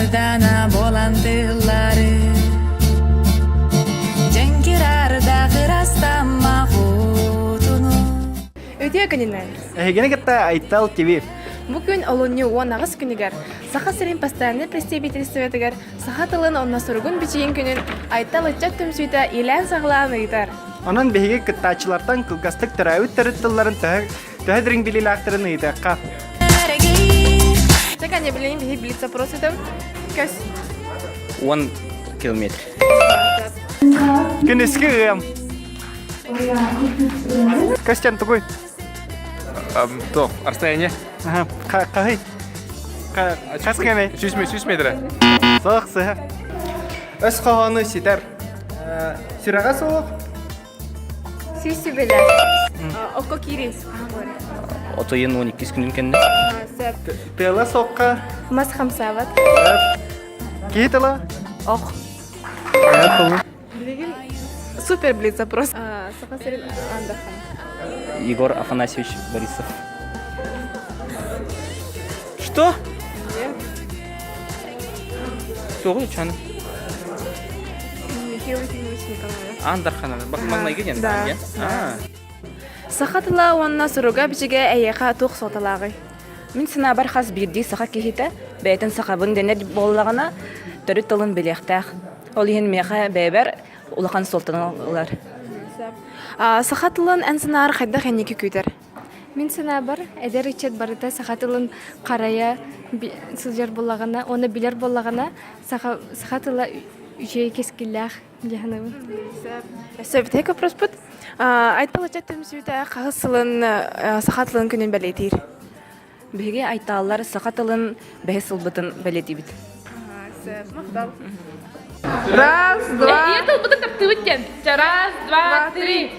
Ardana bolandılları Cenkirarda kırastama kutunu Ötüye gününden. Гене кетта Айтал ТВ. Бүгін олонью уанағыз күнігер. Саха сирин постоянный представительстветігер. Саха тылын онна сұрғын бичейін күнін Айтал ұтчат түмсүйті илән сағылан ұйдар. Онан беге кыттачылардан кылгастык төрәүт төрөттөлларын төһәдирин билилактырын ыйтакка. Чакан я білейін бейі біліп запрос етім. Көз. 1 километр. Күнеске гым. Костян такой. То, расстояние. Ага, кахай. Каскеме. 100 метр. Соқсы. Өс қағаны ситер. Сүрәға соқ. Сүйсі білі. Око кирис. Отойын 12 күнін кенде. Сөп. Пела соққа. Мас хамсават. Кейтала. Оқ. Білеген супер біліп запрос. Саха сирин андахан. Егор Афанасьевич Борисов. Что? Соғыл чаны. Михаил Ефимович Николаев. Андархан. Бақмаңнай келген. Да. Сахатыла онна сұрыға бішіге әйеқа тоқ соталағы. Мен сына бар хас бирди саха кехите, бәйтін сақабын денер боллағына түрі тылын білектәқ. Ол ehen меха бәйбәр улақан солтаны олар. Сахатылын әнсінар қайда қайнекі көйтер. Мен сына бар, әдер ичет барыта сахатылын қарая сылжар боллағына, оны білер боллағына сахатыла жей кескілләқ. Сөп, тек өпрос бұд. Айтпалы жаттым сүйті қағысылын сахатылын күнін бәлетейір. Беге айталар сақатылын бәе сылбытын бәлеті бит. Раз, два. Это вот так ты вытянь. Раз, два, три.